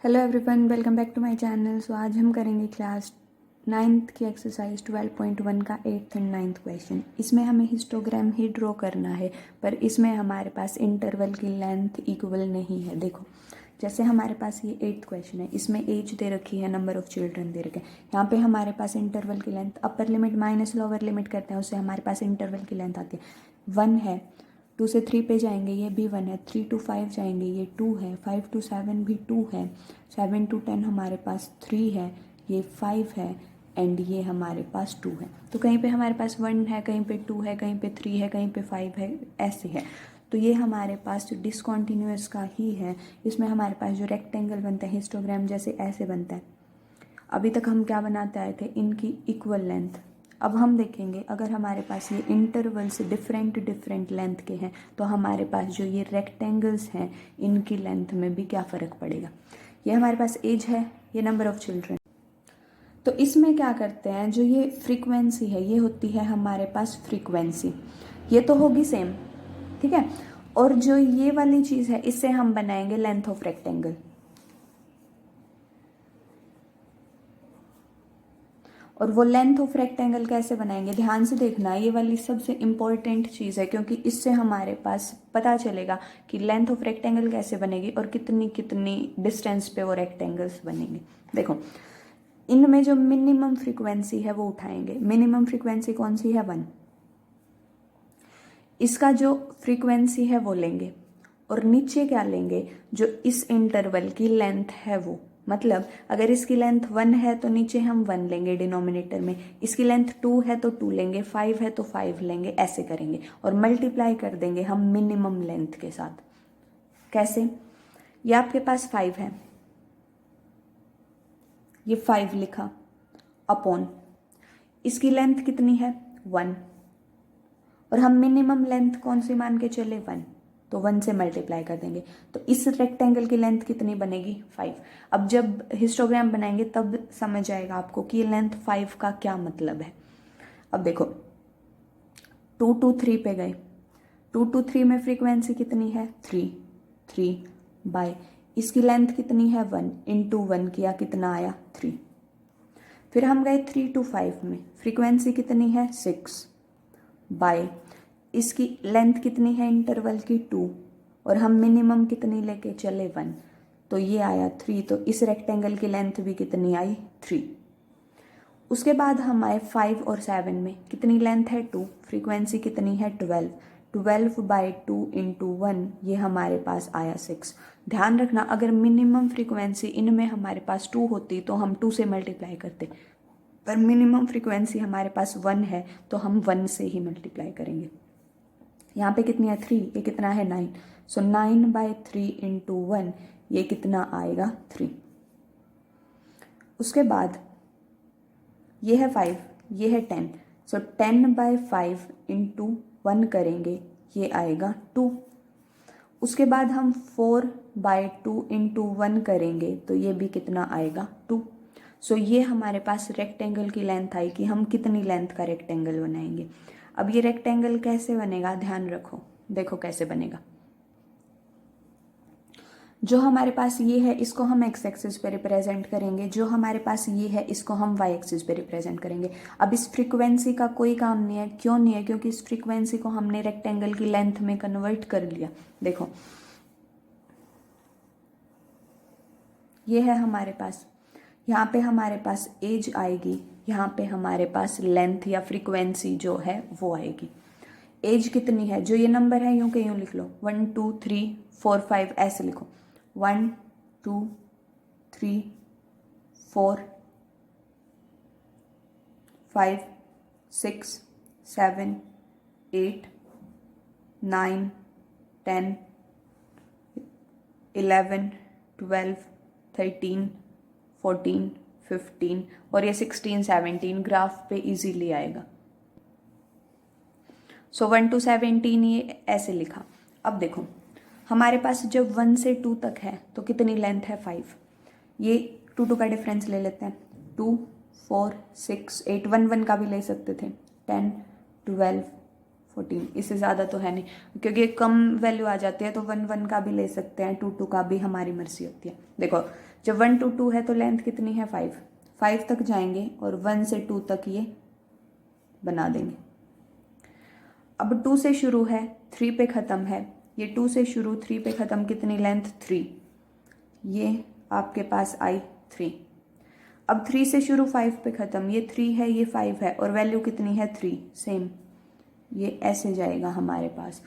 Hello everyone, welcome back to my channel. So आज हम करेंगे क्लास 9th की एक्सरसाइज 12.1 का 8th एंड 9th क्वेश्चन। इसमें हमें हिस्टोग्राम ही ड्रॉ करना है, पर इसमें हमारे पास इंटरवल की लेंथ इक्वल नहीं है। देखो, जैसे हमारे पास ये 8th क्वेश्चन है, इसमें एज दे रखी है, नंबर ऑफ चिल्ड्रन दे रखे हैं। यहाँ पे हमारे पास इंटरवल की length upper limit minus lower limit करते हैं, उससे हमारे पास इंटरवल की लेंथ आती है 1 है। 2 से 3 पे जाएंगे, ये भी 1 है। 3 to 5 जाएंगे, ये 2 है। 5 to 7 भी 2 है। 7 to 10 हमारे पास 3 है, ये 5 है, एंड ये हमारे पास 2 है। तो कहीं पे हमारे पास 1 है, कहीं पे 2 है, कहीं पे 3 है, कहीं पे 5 है, ऐसे है। तो ये हमारे पास जो डिसकॉन्टिन्यूअस का ही है। इसमें हमारे पास जो रेक्टेंगल बनता है हिस्टोग्राम जैसे ऐसे बनता है। अभी तक हम क्या बनाते आए थे, इनकी इक्वल लेंथ। अब हम देखेंगे अगर हमारे पास ये इंटरवल्स डिफरेंट लेंथ के हैं तो हमारे पास जो ये रेक्टेंगल्स हैं इनकी लेंथ में भी क्या फ़र्क पड़ेगा। ये हमारे पास एज है, ये नंबर ऑफ चिल्ड्रन। तो इसमें क्या करते हैं, जो ये फ्रीक्वेंसी है ये होती है हमारे पास फ्रीक्वेंसी, ये तो होगी सेम, ठीक है। और जो ये वाली चीज़ है इससे हम बनाएंगे लेंथ ऑफ रेक्टेंगल। और वो लेंथ ऑफ रेक्टेंगल कैसे बनाएंगे, ध्यान से देखना, ये वाली सबसे इंपॉर्टेंट चीज़ है, क्योंकि इससे हमारे पास पता चलेगा कि लेंथ ऑफ रेक्टेंगल कैसे बनेगी और कितनी कितनी डिस्टेंस पे वो रेक्टेंगल्स बनेंगे। देखो, इनमें जो मिनिमम फ्रीक्वेंसी है वो उठाएंगे। मिनिमम फ्रीक्वेंसी कौन सी है, 1। इसका जो फ्रीक्वेंसी है वो लेंगे, और नीचे क्या लेंगे, जो इस इंटरवल की लेंथ है वो। मतलब अगर इसकी लेंथ 1 है तो नीचे हम 1 लेंगे डिनोमिनेटर में, इसकी लेंथ 2 है तो 2 लेंगे, 5 है तो 5 लेंगे, ऐसे करेंगे और मल्टीप्लाई कर देंगे हम मिनिमम लेंथ के साथ। कैसे, ये आपके पास 5 है, ये 5 लिखा अपॉन इसकी लेंथ कितनी है 1, और हम मिनिमम लेंथ कौन सी मान के चले 1, तो 1 से मल्टीप्लाई कर देंगे। तो इस रेक्टेंगल की लेंथ कितनी बनेगी 5। अब जब हिस्टोग्राम बनाएंगे तब समझ आएगा आपको कि लेंथ 5 का क्या मतलब है। अब देखो, 2 to 3 पे गए, 2 to 3 में फ्रीक्वेंसी कितनी है 3 बाय इसकी लेंथ कितनी है 1, इंटू 1 किया कितना आया 3। फिर हम गए 3 to 5 में, फ्रीक्वेंसी कितनी है 6 बाय इसकी लेंथ कितनी है इंटरवल की 2, और हम मिनिमम कितनी लेके चले 1, तो ये आया 3। तो इस रेक्टेंगल की लेंथ भी कितनी आई 3। उसके बाद हम आए 5 और 7 में, कितनी लेंथ है 2, फ्रीक्वेंसी कितनी है 12 बाई 2 इंटू 1, ये हमारे पास आया 6। ध्यान रखना, अगर मिनिमम फ्रीक्वेंसी इनमें हमारे पास 2 होती तो हम 2 से मल्टीप्लाई करते, पर मिनिमम फ्रीक्वेंसी हमारे पास 1 है तो हम 1 से ही मल्टीप्लाई करेंगे। यहाँ पे कितनी है 3, ये कितना है 9, सो 9 बाई 3 इंटू 1, ये कितना आएगा 3। उसके बाद ये है 5, ये है 10, सो 10 बाई 5 इंटू 1 करेंगे, ये आएगा 2। उसके बाद हम 4 बाई 2 इंटू 1 करेंगे तो ये भी कितना आएगा 2। सो ये हमारे पास रेक्टेंगल की लेंथ आई कि हम कितनी लेंथ का रेक्टेंगल बनाएंगे। अब ये रेक्टेंगल कैसे बनेगा, ध्यान रखो, देखो कैसे बनेगा। जो हमारे पास ये है इसको हम एक्स एक्सिस पे रिप्रेजेंट करेंगे, जो हमारे पास ये है इसको हम वाई एक्सिस पे रिप्रेजेंट करेंगे। अब इस फ्रीक्वेंसी का कोई काम नहीं है, क्यों नहीं है, क्योंकि इस फ्रीक्वेंसी को हमने रेक्टेंगल की लेंथ में कन्वर्ट कर लिया। देखो, ये है हमारे पास, यहाँ पे हमारे पास एज आएगी, यहाँ पे हमारे पास लेंथ या फ्रीक्वेंसी जो है वो आएगी। एज कितनी है, जो ये नंबर है यूं के यूं लिख लो, 1 2 3 4 5 ऐसे लिखो, 1 2 3 4 5 6 7 8 9 10 11 12 13 14 15 और ये 16 17 ग्राफ पे इजीली आएगा। सो 1 to 17 ये ऐसे लिखा। अब देखो, हमारे पास जब 1 से 2 तक है तो कितनी लेंथ है 5, ये 2 का डिफरेंस ले लेते हैं, 2 4 6 8, 1 1 का भी ले सकते थे, 10 12 14, इससे ज़्यादा तो है नहीं, क्योंकि कम वैल्यू आ जाती है तो 1 1 का भी ले सकते हैं, 2 2 का भी, हमारी मर्जी होती है। देखो जब 1 to 2 है तो लेंथ कितनी है 5, 5 तक जाएंगे और 1 से 2 तक ये बना देंगे। अब 2 से शुरू है, 3 पे ख़त्म है, ये 2 से शुरू 3 पे ख़त्म, कितनी लेंथ 3, ये आपके पास आई 3। अब 3 से शुरू 5 पे ख़त्म, ये 3 है ये 5 है और वैल्यू कितनी है 3, सेम, ये ऐसे जाएगा हमारे पास।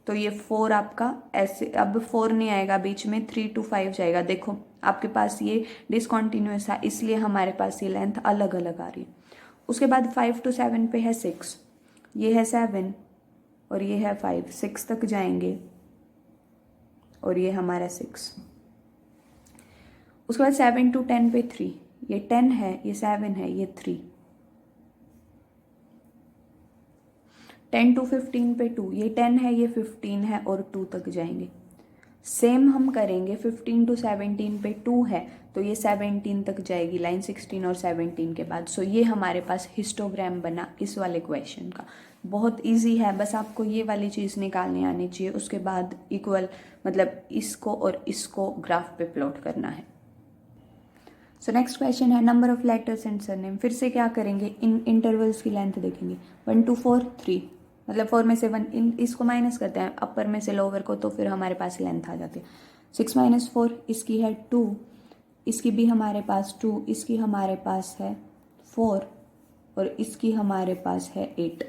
तो ये 4 आपका ऐसे, अब 4 नहीं आएगा बीच में, 3 to 5 जाएगा। देखो आपके पास ये डिसकॉन्टिन्यूस है, इसलिए हमारे पास ये लेंथ अलग अलग आ रही है। उसके बाद 5 to 7 पे है 6, ये है 7 और ये है 5, 6 तक जाएंगे और ये हमारा 6। उसके बाद 7 to 10 पे 3, ये 10 है ये 7 है ये 3। 10 to 15 पे 2, ये 10 है ये 15 है और 2 तक जाएंगे। सेम हम करेंगे 15 to 17 पे 2 है तो ये 17 तक जाएगी लाइन, 16 और 17 के बाद। सो ये हमारे पास हिस्टोग्राम बना इस वाले क्वेश्चन का। बहुत इजी है, बस आपको ये वाली चीज़ निकालनी आनी चाहिए। उसके बाद इक्वल मतलब इसको और इसको ग्राफ पे प्लॉट करना है। सो नेक्स्ट क्वेश्चन है number of letters and surname. फिर से क्या करेंगे, इन इंटरवल्स की लेंथ देखेंगे। 1 to 4 3, मतलब 4 में से 1 इन इसको माइनस करते हैं अपर में से लोअर को, तो फिर हमारे पास लेंथ आ जाती है। 6 - 4 इसकी है 2, इसकी भी हमारे पास 2, इसकी हमारे पास है 4 और इसकी हमारे पास है 8।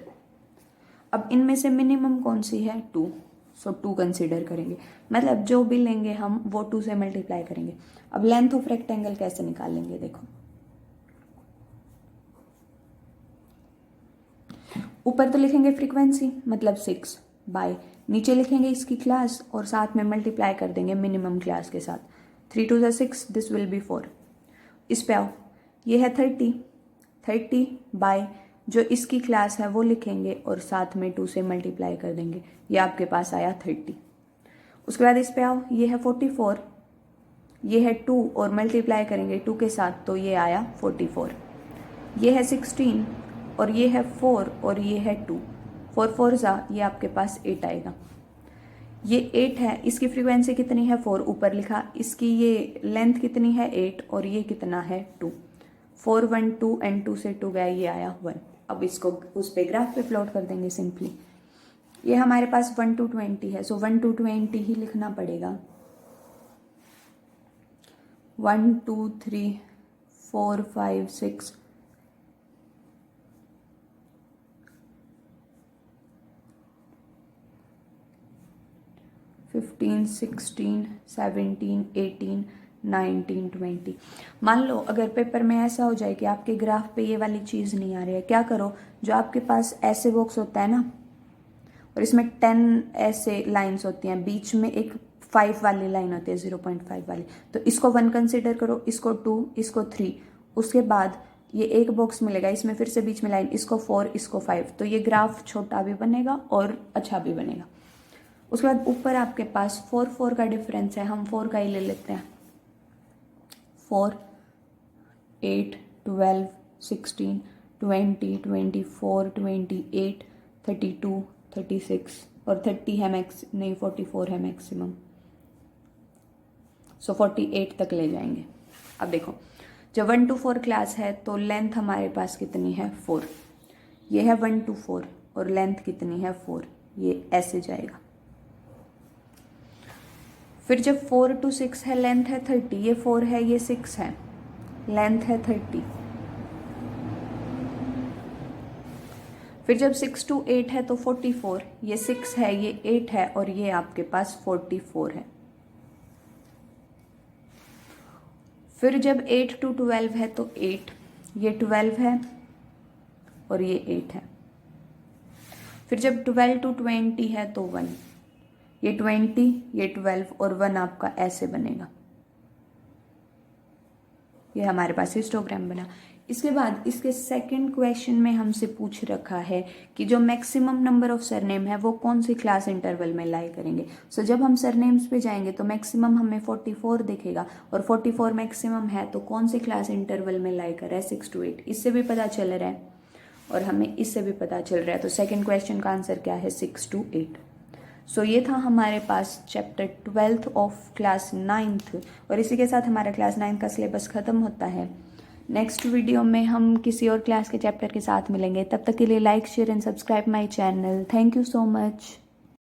अब इनमें से मिनिमम कौन सी है 2, सो 2 कंसिडर करेंगे, मतलब जो भी लेंगे हम वो 2 से मल्टीप्लाई करेंगे। अब लेंथ ऑफ रेक्टेंगल कैसे निकालेंगे, देखो ऊपर तो लिखेंगे फ्रीक्वेंसी मतलब 6 बाय, नीचे लिखेंगे इसकी क्लास और साथ में मल्टीप्लाई कर देंगे मिनिमम क्लास के साथ। 3 2 6, दिस विल बी 4। इस पे आओ, ये है 30 बाय जो इसकी क्लास है वो लिखेंगे और साथ में 2 से मल्टीप्लाई कर देंगे, ये आपके पास आया 30। उसके बाद इस पे आओ, ये है 44, ये है 2 और मल्टीप्लाई करेंगे 2 के साथ तो ये आया 44। ये है 16 और ये है 4 और ये है 2, 4 4 ज़ा, ये आपके पास 8 आएगा। ये 8 है, इसकी फ्रीक्वेंसी कितनी है 4 ऊपर लिखा, इसकी ये लेंथ कितनी है 8 और ये कितना है 2। 4 1 2 एंड 2 से 2 गया, ये आया 1। अब इसको उस पे ग्राफ पे प्लॉट कर देंगे सिंपली। ये हमारे पास 1 to 20 है, सो 1 to 20 ही लिखना पड़ेगा। 1 2 3 4 5 6 15 16 17 18 19 20। मान लो अगर पेपर में ऐसा हो जाए कि आपके ग्राफ पे ये वाली चीज़ नहीं आ रही है, क्या करो, जो आपके पास ऐसे बॉक्स होता है ना और इसमें 10 ऐसे लाइंस होती हैं, बीच में एक 5 वाली लाइन होती है 0.5 वाली, तो इसको 1 कंसिडर करो, इसको 2, इसको 3। उसके बाद ये एक बॉक्स मिलेगा, इसमें फिर से बीच में लाइन, इसको 4 इसको 5, तो ये ग्राफ छोटा भी बनेगा और अच्छा भी बनेगा। उसके बाद ऊपर आपके पास 4 4 का डिफरेंस है, हम 4 का ही ले लेते हैं। 4 8 12 16 20 24 28 32 36 और 30 है मैक्स, नहीं 44 है मैक्सिमम, सो 48 तक ले जाएंगे। अब देखो जब 1 to 4 क्लास है तो लेंथ हमारे पास कितनी है 4, ये है 1 to 4 और लेंथ कितनी है 4, ये ऐसे जाएगा। फिर जब 4 to 6 है लेंथ है 30, ये 4 है ये 6 है, लेंथ है 30। फिर जब 6 to 8 है तो 44, ये 6 है ये 8 है और ये आपके पास 44 है। फिर जब 8 to 12 है तो 8, ये 12 है और ये 8 है। फिर जब 12 to 20 है तो 1, ये 20 ये 12 और 1 आपका ऐसे बनेगा। ये हमारे पास हिस्टोग्राम बना। इसके बाद इसके सेकंड क्वेश्चन में हमसे पूछ रखा है कि जो मैक्सिमम नंबर ऑफ सरनेम है वो कौन सी क्लास इंटरवल में लाई करेंगे। सो जब हम सरनेम्स पे जाएंगे तो मैक्सिमम हमें 44 दिखेगा और 44 मैक्सिमम है तो कौन सी क्लास इंटरवल में लाई कर रहा है 6 to 8, इससे भी पता चल रहा है। और हमें इससे भी पता चल रहा है। तो सेकंड क्वेश्चन का आंसर क्या है, 6 to 8। सो ये था हमारे पास chapter 12th of class 9th, और इसी के साथ हमारा क्लास 9 का सिलेबस ख़त्म होता है। नेक्स्ट वीडियो में हम किसी और क्लास के चैप्टर के साथ मिलेंगे। तब तक के लिए like, share and subscribe my channel. Thank you so much.